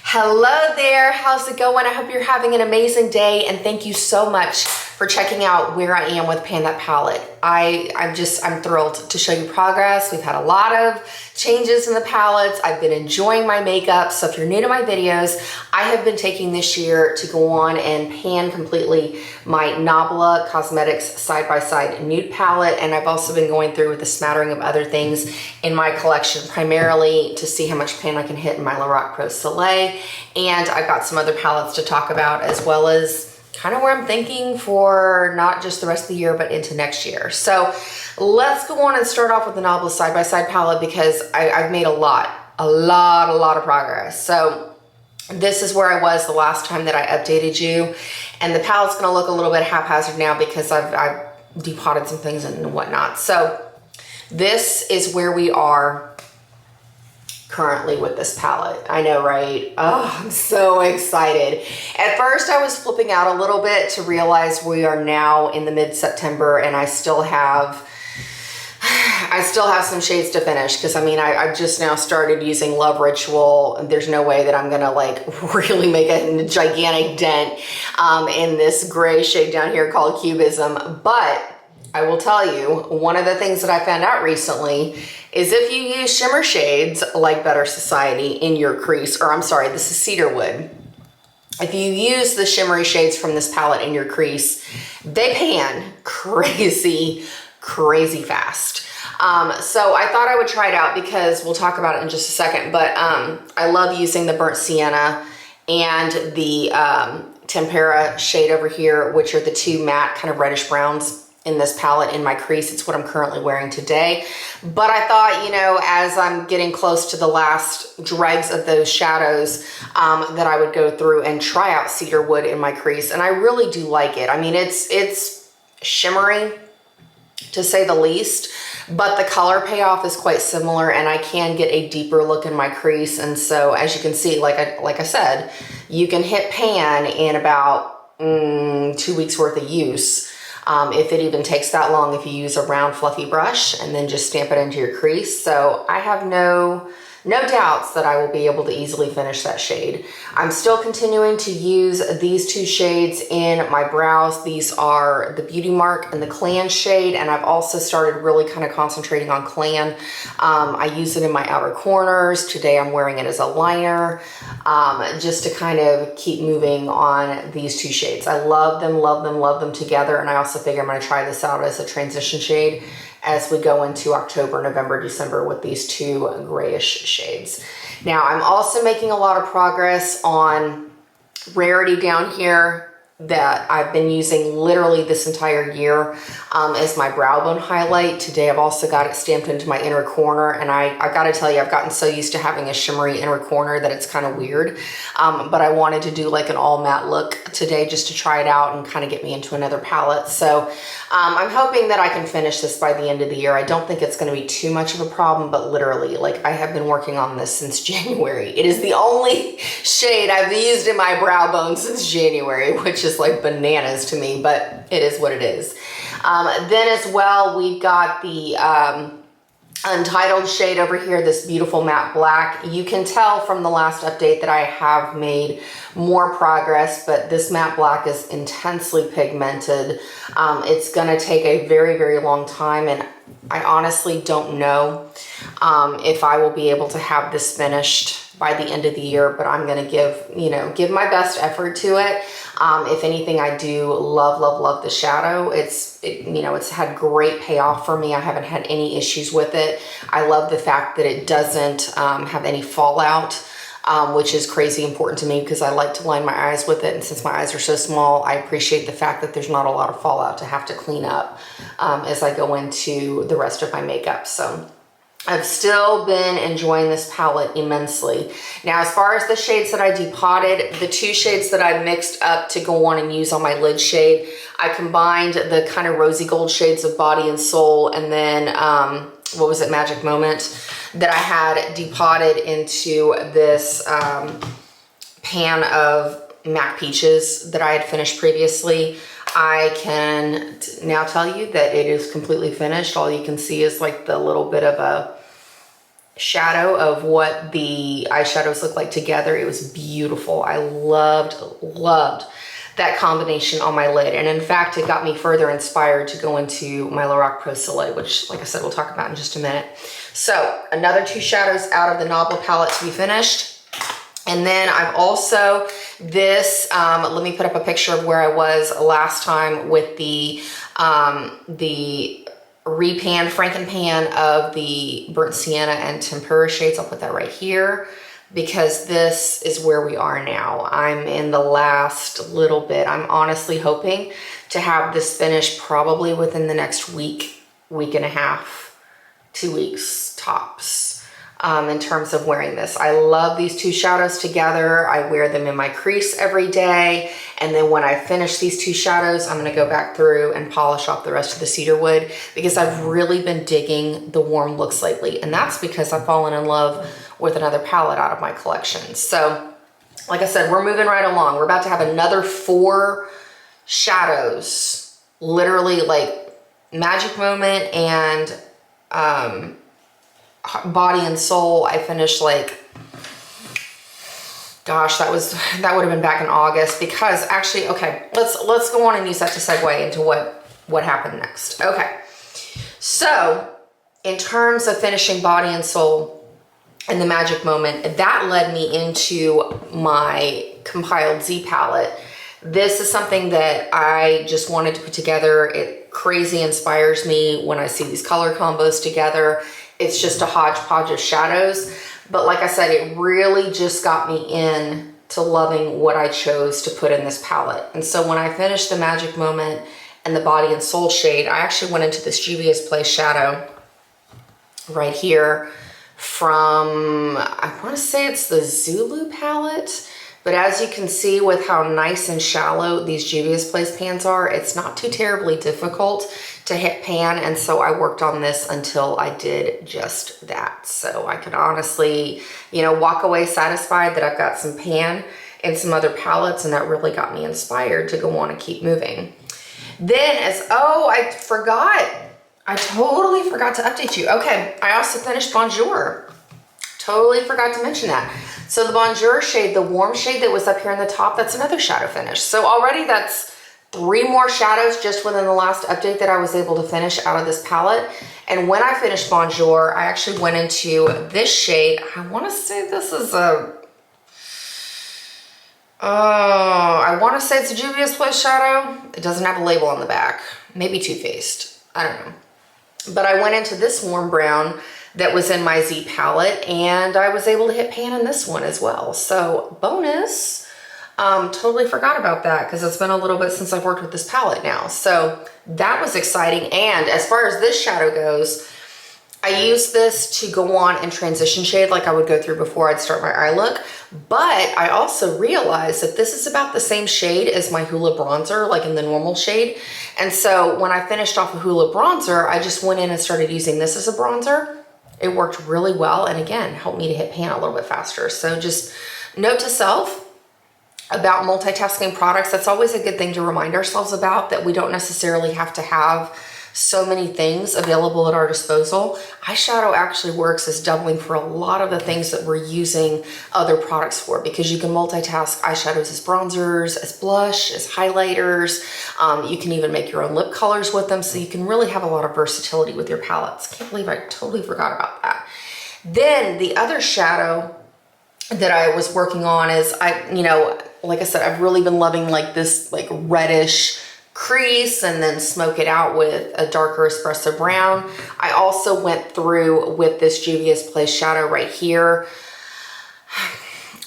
Hello there, how's it going? I hope you're having an amazing day, and thank you so much for checking out where I am with Pan That Palette. I'm thrilled to show you progress. We've had a lot of changes in the palettes. I've been enjoying my makeup. So if you're new to my videos, I have been taking this year to go on and pan completely my Nabla Cosmetics Side by Side Nude palette. And I've also been going through with a smattering of other things in my collection, primarily to see how much pan I can hit in my Lorac Pro Soleil. And I've got some other palettes to talk about, as well as kind of where I'm thinking for not just the rest of the year, but into next year. So let's go on and start off with the Nabla Side by Side palette, because I've made a lot of progress. So this is where I was the last time that I updated you, and the palette's gonna look a little bit haphazard now because I've depotted some things and whatnot. So this is where we are currently with this palette. I know, right? Oh, I'm so excited. At first I was flipping out a little bit to realize we are now in the mid-September and I still have some shades to finish, because I mean I've just now started using Love Ritual, and there's no way that I'm gonna like really make a gigantic dent in this gray shade down here called Cubism. But I will tell you, one of the things that I found out recently is if you use shimmer shades like Better Society in your crease, or I'm sorry, this is Cedarwood. If you use the shimmery shades from this palette in your crease, they pan crazy fast. So I thought I would try it out, because we'll talk about it in just a second, but I love using the Burnt Sienna and the Tempera shade over here, which are the two matte kind of reddish browns in this palette in my crease. It's what I'm currently wearing today. But I thought, you know, as I'm getting close to the last dregs of those shadows, that I would go through and try out Cedarwood in my crease. And I really do like it. I mean, it's shimmery, to say the least, but the color payoff is quite similar, and I can get a deeper look in my crease. And so as you can see, like I said, you can hit pan in about 2 weeks worth of use. If it even takes that long, if you use a round fluffy brush and then just stamp it into your crease. So I have no doubts that I will be able to easily finish that shade. I'm still continuing to use these two shades in my brows. These are the Beauty Mark and the Clan shade, and I've also started really kind of concentrating on Clan. I use it in my outer corners. Today I'm wearing it as a liner, just to kind of keep moving on these two shades. I love them together, and I also figure I'm gonna try this out as a transition shade as we go into October, November, December with these two grayish shades. Now, I'm also making a lot of progress on Rarity down here that I've been using literally this entire year as my brow bone highlight. Today, I've also got it stamped into my inner corner, and I gotta tell you, I've gotten so used to having a shimmery inner corner that it's kind of weird. But I wanted to do like an all matte look today just to try it out and kind of get me into another palette. So I'm hoping that I can finish this by the end of the year. I don't think it's gonna be too much of a problem, but literally, like, I have been working on this since January. It is the only shade I've used in my brow bone since January, which is like bananas to me, but it is what it is. Then as well, we've got the Untitled shade over here, this beautiful matte black. You can tell from the last update that I have made more progress, but this matte black is intensely pigmented. It's gonna take a very long time, and I honestly don't know if I will be able to have this finished by the end of the year, but I'm gonna give my best effort to it. If anything, I do love the shadow. It's had great payoff for me. I haven't had any issues with it. I love the fact that it doesn't have any fallout, which is crazy important to me because I like to line my eyes with it. And since my eyes are so small, I appreciate the fact that there's not a lot of fallout to have to clean up as I go into the rest of my makeup. So I've still been enjoying this palette immensely. Now, as far as the shades that I depotted, the two shades that I mixed up to go on and use on my lid shade, I combined the kind of rosy gold shades of Body and Soul, and then, what was it, Magic Moment, that I had depotted into this pan of MAC Peaches that I had finished previously. I can now tell you that it is completely finished. All you can see is like the little bit of a shadow of what the eyeshadows look like together. It was beautiful. I loved that combination on my lid. And in fact, it got me further inspired to go into my Lorac Pro Soleil, which, like I said, we'll talk about in just a minute. So another 2 shadows out of the Nabla palette to be finished. And then I've also, let me put up a picture of where I was last time with the Franken-pan of the Burnt Sienna and Tempera shades. I'll put that right here because this is where we are now. I'm in the last little bit. I'm honestly hoping to have this finished probably within the next week, week and a half, 2 weeks tops. In terms of wearing this. I love these 2 shadows together. I wear them in my crease every day. And then when I finish these 2 shadows, I'm gonna go back through and polish off the rest of the cedar wood because I've really been digging the warm looks lately. And that's because I've fallen in love with another palette out of my collection. So, like I said, we're moving right along. We're about to have another 4 shadows, literally like Magic Moment and Body and Soul. I finished like, gosh, that would have been back in August because actually, okay, let's go on and use that to segue into what happened next. Okay, so in terms of finishing Body and Soul and the Magic Moment, that led me into my compiled Z palette. This is something that I just wanted to put together. It crazy inspires me when I see these color combos together. It's just a hodgepodge of shadows. But like I said, it really just got me in to loving what I chose to put in this palette. And so when I finished the Magic Moment and the Body and Soul shade, I actually went into this Juvia's Place shadow right here from, I want to say it's the Zulu palette. But as you can see with how nice and shallow these Juvia's Place pans are, it's not too terribly difficult to hit pan. And so I worked on this until I did just that. So I could honestly, you know, walk away satisfied that I've got some pan and some other palettes, and that really got me inspired to go on and keep moving. Then I totally forgot to update you. Okay, I also finished Bonjour. Totally forgot to mention that. So the Bonjour shade, the warm shade that was up here on the top, that's another shadow finish. So already that's 3 more shadows just within the last update that I was able to finish out of this palette. And when I finished Bonjour, I actually went into this shade. I want to say this is I want to say it's a Juvia's Place shadow. It doesn't have a label on the back. Maybe Too Faced. I don't know. But I went into this warm brown that was in my Z palette, and I was able to hit pan in this one as well. So bonus, totally forgot about that because it's been a little bit since I've worked with this palette now. So that was exciting. And as far as this shadow goes, I used this to go on and transition shade like I would go through before I'd start my eye look. But I also realized that this is about the same shade as my Hoola bronzer, like in the normal shade. And so when I finished off a Hoola bronzer, I just went in and started using this as a bronzer. It worked really well, and again, helped me to hit pan a little bit faster. So just note to self about multitasking products. That's always a good thing to remind ourselves about, that we don't necessarily have to have so many things available at our disposal. Eyeshadow actually works as doubling for a lot of the things that we're using other products for, because you can multitask eyeshadows as bronzers, as blush, as highlighters. You can even make your own lip colors with them, so you can really have a lot of versatility with your palettes. Can't believe I totally forgot about that. Then the other shadow that I was working on is, like I said, I've really been loving like this like reddish crease and then smoke it out with a darker espresso brown. I also went through with this Juvia's Place shadow right here.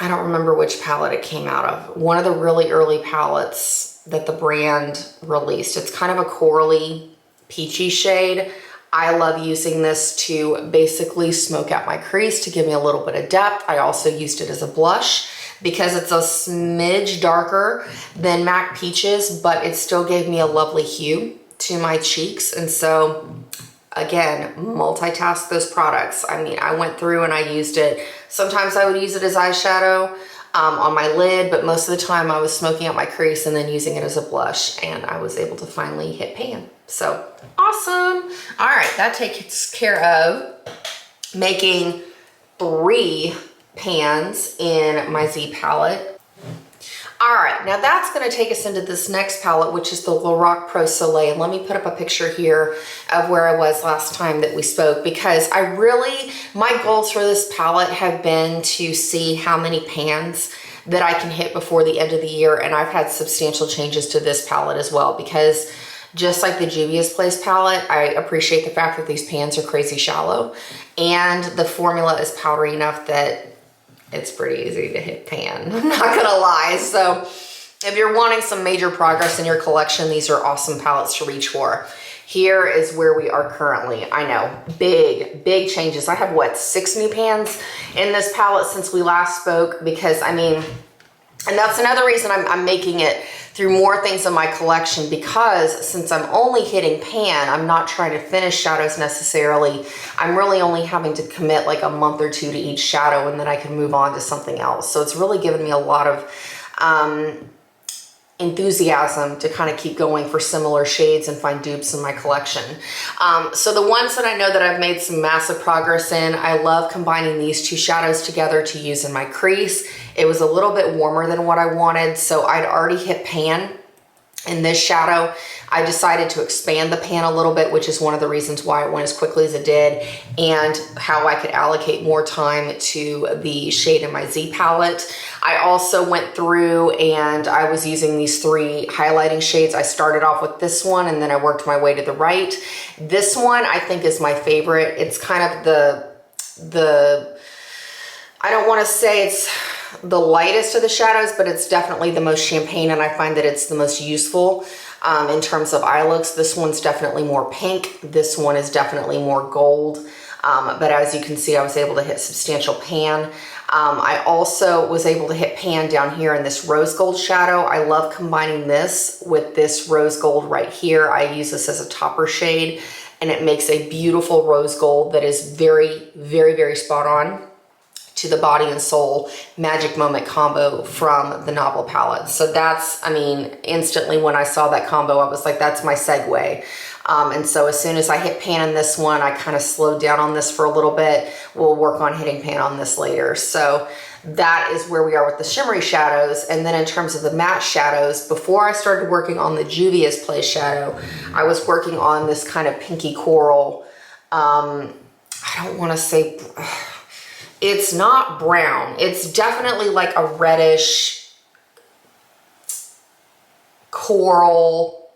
I don't remember which palette it came out of. One of the really early palettes that the brand released. It's kind of a corally, peachy shade. I love using this to basically smoke out my crease to give me a little bit of depth. I also used it as a blush because it's a smidge darker than MAC Peaches, but it still gave me a lovely hue to my cheeks. And so again, multitask those products. I mean, I went through and I used it. Sometimes I would use it as eyeshadow on my lid, but most of the time I was smoking out my crease and then using it as a blush, and I was able to finally hit pan. So awesome. All right, that takes care of making 3 pans in my Z palette. All right, now that's gonna take us into this next palette, which is the Lorac Pro Soleil. And let me put up a picture here of where I was last time that we spoke, because my goals for this palette have been to see how many pans that I can hit before the end of the year. And I've had substantial changes to this palette as well, because just like the Juvia's Place palette, I appreciate the fact that these pans are crazy shallow and the formula is powdery enough that it's pretty easy to hit pan. I'm not gonna lie. So if you're wanting some major progress in your collection, these are awesome palettes to reach for. Here is where we are currently. I know, big changes. I have what, 6 new pans in this palette since we last spoke, because I mean, and that's another reason I'm making it through more things in my collection, because since I'm only hitting pan, I'm not trying to finish shadows necessarily. I'm really only having to commit like a month or 2 to each shadow, and then I can move on to something else. So it's really given me a lot of enthusiasm to kind of keep going for similar shades and find dupes in my collection. So the ones that I know that I've made some massive progress in, I love combining these 2 shadows together to use in my crease. It was a little bit warmer than what I wanted, so I'd already hit pan in this shadow. I decided to expand the pan a little bit, which is one of the reasons why it went as quickly as it did, and how I could allocate more time to the shade in my Z palette. I also went through and I was using these 3 highlighting shades. I started off with this one and then I worked my way to the right. This one I think is my favorite. It's kind of the I don't want to say it's the lightest of the shadows, but it's definitely the most champagne, and I find that it's the most useful in terms of eye looks. This one's definitely more pink. This one is definitely more gold. But as you can see, I was able to hit substantial pan. I also was able to hit pan down here in this rose gold shadow. I love combining this with this rose gold right here. I use this as a topper shade, and it makes a beautiful rose gold that is very, very, very spot on to the body and soul magic moment combo from the Nabla palette. So that's, I mean, instantly when I saw that combo, I was like, that's my segue. And so as soon as I hit pan in this one, I kind of slowed down on this for a little bit. We'll work on hitting pan on this later. So that is where we are with the shimmery shadows. And then in terms of the matte shadows, before I started working on the Juvia's Place shadow, I was working on this kind of pinky coral. I don't want to say, it's not brown. It's definitely like a reddish coral.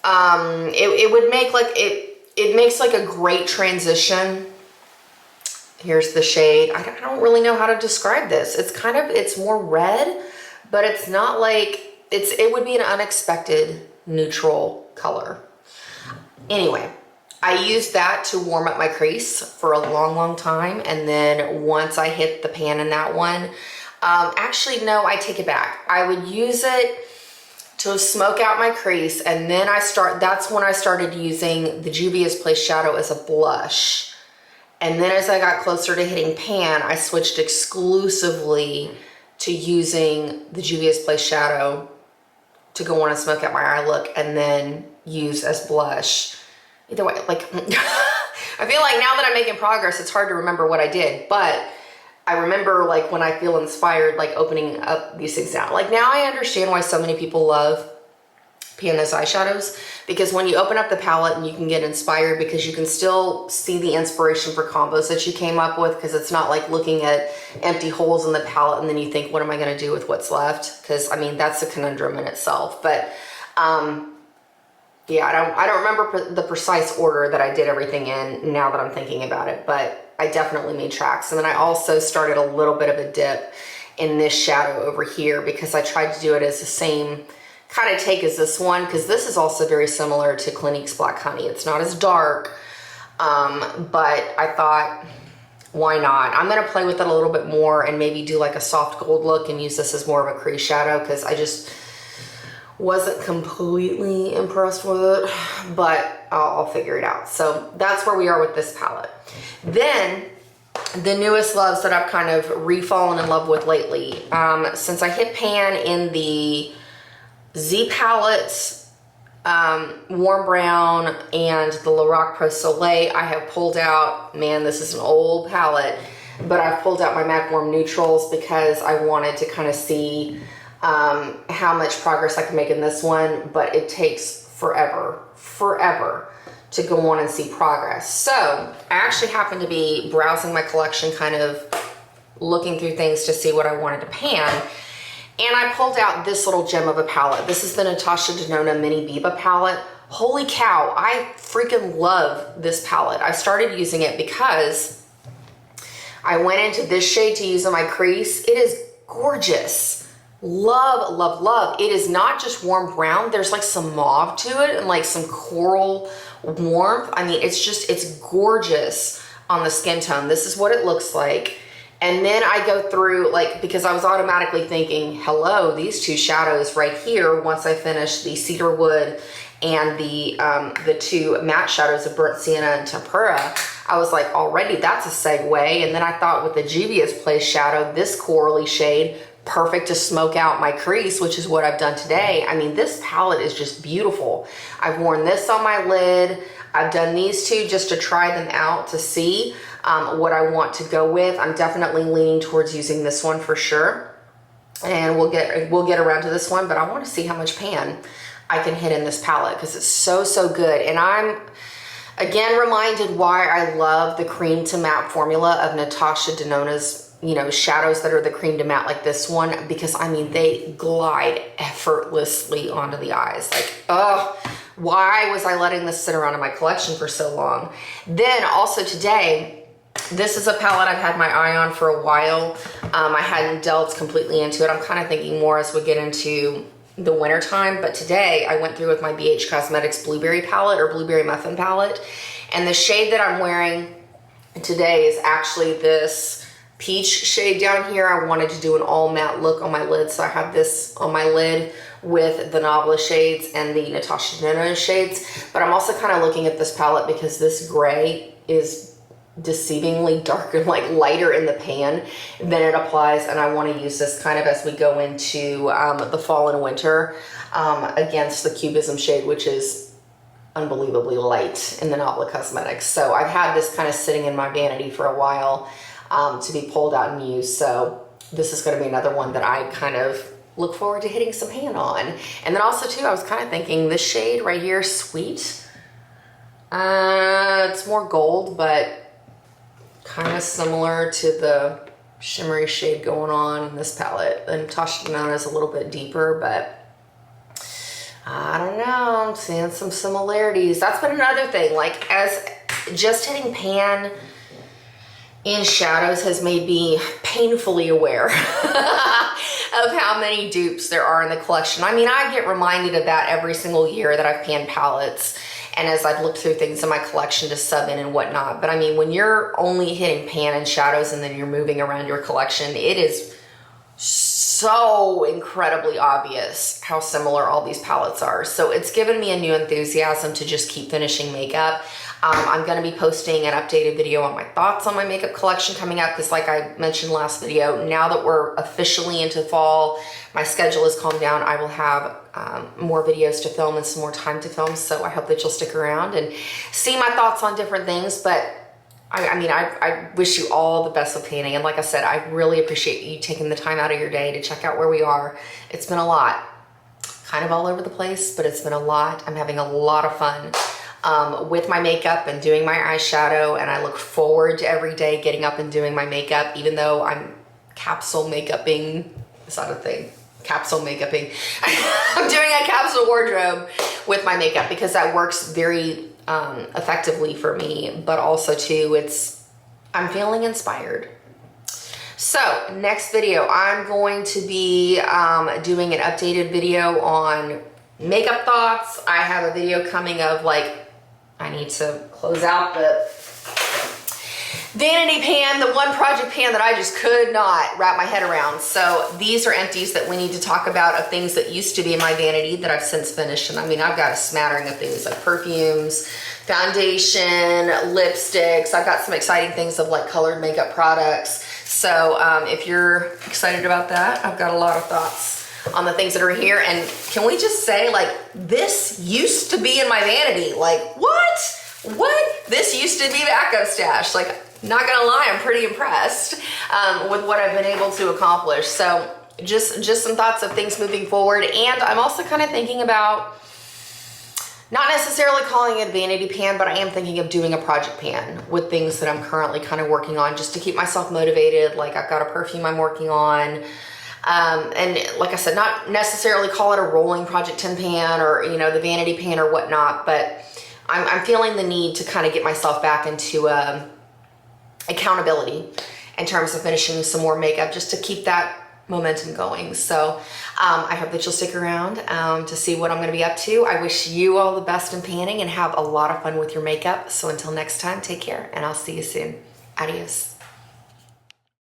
It would make like, it makes like a great transition. Here's the shade. I don't really know how to describe this. It's kind of, it's more red, but it's not like, it would be an unexpected neutral color. Anyway, I used that to warm up my crease for a long, long time. And then once I hit the pan in that one, actually, no, I take it back. I would use it to smoke out my crease. And then that's when I started using the Juvia's Place shadow as a blush. And then as I got closer to hitting pan, I switched exclusively to using the Juvia's Place shadow to go on and smoke out my eye look, and then use as blush. Either way, like, I feel like now that I'm making progress, it's hard to remember what I did, but I remember like when I feel inspired, like opening up these things down. Like now I understand why so many people love Panda's eyeshadows, because when you open up the palette and you can get inspired, because you can still see the inspiration for combos that you came up with, because it's not like looking at empty holes in the palette and then you think, what am I going to do with what's left? Because I mean, that's a conundrum in itself. But yeah, I don't remember the precise order that I did everything in now that I'm thinking about it, but I definitely made tracks. And then I also started a little bit of a dip in this shadow over here, because I tried to do it as the same kind of take as this one, because this is also very similar to Clinique's Black Honey. It's not as dark, but I thought, why not? I'm going to play with it a little bit more and maybe do like a soft gold look and use this as more of a crease shadow, because I just wasn't completely impressed with it, but I'll figure it out. So that's where we are with this palette. Then the newest loves that I've kind of refallen in love with lately. Since I hit pan in the Z palettes, Warm Brown, and the Lorac Pro Soleil, I have pulled out, man, this is an old palette, but I've pulled out my MAC Warm Neutrals because I wanted to kind of see how much progress I can make in this one, but it takes forever to go on and see progress. So I actually happened to be browsing my collection, kind of looking through things to see what I wanted to pan. And I pulled out this little gem of a palette. This is the Natasha Denona Mini Biba palette. Holy cow, I freaking love this palette. I started using it because I went into this shade to use on my crease. It is gorgeous. Love, love, love. It is not just warm brown. There's like some mauve to it and like some coral warmth. I mean, it's gorgeous on the skin tone. This is what it looks like. And then I go through, like, because I was automatically thinking, hello, these two shadows right here, once I finish the Cedar Wood and the two matte shadows of Burnt Sienna and Tempera, I was like, already that's a segue. And then I thought with the Juvia's Place shadow, this corally shade, perfect to smoke out my crease, which is what I've done today. I mean, this palette is just beautiful. I've worn this on my lid. I've done these two just to try them out to see what I want to go with. I'm definitely leaning towards using this one for sure. And we'll get around to this one, but I want to see how much pan I can hit in this palette because it's so, so good. And I'm again reminded why I love the cream to matte formula of Natasha Denona's, you know, shadows that are the cream to matte like this one, because I mean, they glide effortlessly onto the eyes. Like, oh, why was I letting this sit around in my collection for so long? Then also today, this is a palette I've had my eye on for a while. I hadn't delved completely into it. I'm kind of thinking more as we get into the winter time, but today I went through with my BH Cosmetics Blueberry palette or Blueberry Muffin palette, and the shade that I'm wearing today is actually this peach shade down here. I wanted to do an all matte look on my lid, so I have this on my lid with the Nabla shades and the Natasha Denona shades, but I'm also kind of looking at this palette because this gray is deceivingly dark and like lighter in the pan than it applies, and I want to use this kind of as we go into the fall and winter against the Cubism shade, which is unbelievably light in the Nabla Cosmetics. So I've had this kind of sitting in my vanity for a while to be pulled out and used, so this is going to be another one that I kind of look forward to hitting some pan on. And then also too, I was kind of thinking this shade right here, Sweet, it's more gold, but kind of similar to the shimmery shade going on in this palette. And Natasha Denona is a little bit deeper, but I don't know, I'm seeing some similarities. That's been another thing, like as just hitting pan in shadows has made me painfully aware of how many dupes there are in the collection. I mean, I get reminded of that every single year that I've panned palettes and as I've looked through things in my collection to sub in and whatnot. But I mean, when you're only hitting pan and shadows and then you're moving around your collection, it is so incredibly obvious how similar all these palettes are. So it's given me a new enthusiasm to just keep finishing makeup. I'm going to be posting an updated video on my thoughts on my makeup collection coming up because like I mentioned last video, now that we're officially into fall, my schedule has calmed down. I will have more videos to film and some more time to film, so I hope that you'll stick around and see my thoughts on different things. But I wish you all the best with panning, and like I said, I really appreciate you taking the time out of your day to check out where we are. It's been a lot, kind of all over the place, but it's been a lot. I'm having a lot of fun with my makeup and doing my eyeshadow, and I look forward to every day getting up and doing my makeup, even though I'm capsule makeuping. Is that a thing? Capsule makeuping. I'm doing a capsule wardrobe with my makeup because that works very effectively for me, but also too, I'm feeling inspired. So next video, I'm going to be doing an updated video on makeup thoughts. I have a video coming of like, I need to close out the vanity pan, the one project pan that I just could not wrap my head around. So these are empties that we need to talk about of things that used to be in my vanity that I've since finished. And I mean, I've got a smattering of things like perfumes, foundation, lipsticks. I've got some exciting things of like colored makeup products. So if you're excited about that, I've got a lot of thoughts on the things that are here. And can we just say, like, this used to be in my vanity? Like, what? This used to be backup stash. Like, not gonna lie, I'm pretty impressed with what I've been able to accomplish. So just some thoughts of things moving forward. And I'm also kind of thinking about not necessarily calling it a vanity pan, but I am thinking of doing a project pan with things that I'm currently kind of working on just to keep myself motivated. Like I've got a perfume I'm working on. And like I said, not necessarily call it a rolling project tin pan or, you know, the vanity pan or whatnot, but I'm feeling the need to kind of get myself back into accountability in terms of finishing some more makeup just to keep that momentum going. So I hope that you'll stick around to see what I'm going to be up to. I wish you all the best in panning and have a lot of fun with your makeup. So until next time, take care and I'll see you soon. Adios.